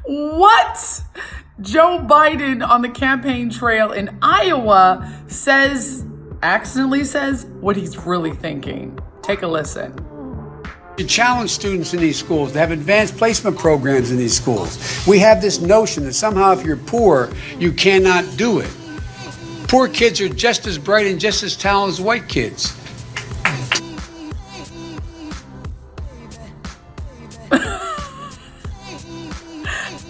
What? Joe Biden on the campaign trail in Iowa accidentally says what he's really thinking. Take a listen. To challenge students in these schools, to have advanced placement programs in these schools. We have this notion that somehow if you're poor, you cannot do it. Poor kids are just as bright and just as talented as white kids.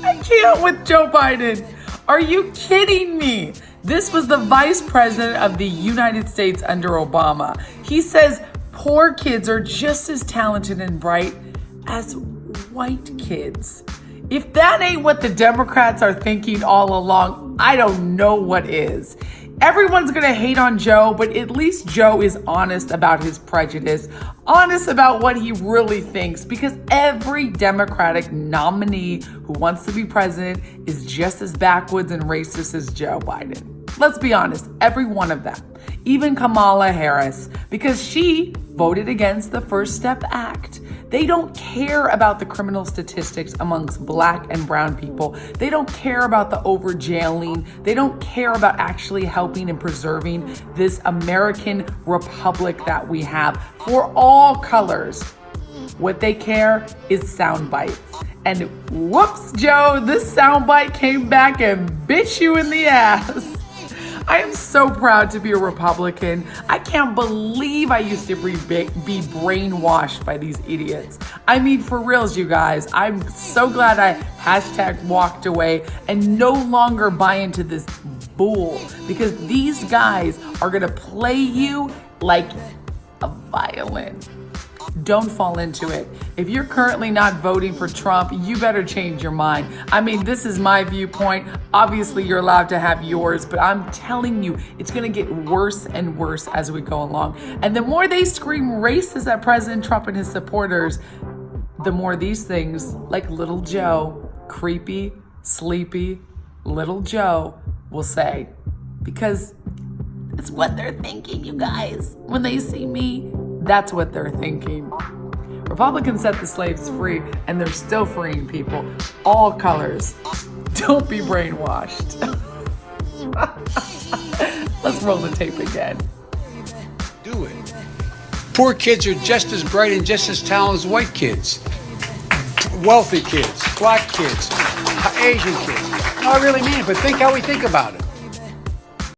I can't with Joe Biden. Are you kidding me? This was the vice president of the United States under Obama. He says poor kids are just as talented and bright as white kids. If that ain't what the Democrats are thinking all along, I don't know what is. Everyone's gonna hate on Joe, but at least Joe is honest about his prejudice, honest about what he really thinks, because every Democratic nominee who wants to be president is just as backwoods and racist as Joe Biden. Let's be honest, every one of them. Even Kamala Harris, because she voted against the First Step Act. They don't care about the criminal statistics amongst Black and brown people. They don't care about the over-jailing. They don't care about actually helping and preserving this American republic that we have for all colors. What they care is sound bites. And whoops, Joe, this soundbite came back and bit you in the ass. I am so proud to be a Republican. I can't believe I used to be brainwashed by these idiots. I mean, for reals, you guys. I'm so glad I hashtag walked away and no longer buy into this bull, because these guys are gonna play you like a violin. Don't fall into it. If you're currently not voting for Trump, you better change your mind. I mean, this is my viewpoint. Obviously, you're allowed to have yours, but I'm telling you, it's gonna get worse and worse as we go along. And the more they scream racist at President Trump and his supporters, the more these things, like little Joe, creepy, sleepy, little Joe, will say. Because it's what they're thinking, you guys. When they see me, that's what they're thinking. Republicans set the slaves free, and they're still freeing people, all colors. Don't be brainwashed. Let's roll the tape again. Do it. Poor kids are just as bright and just as talented as white kids. Wealthy kids, Black kids, Asian kids. No, I really mean it, but think how we think about it.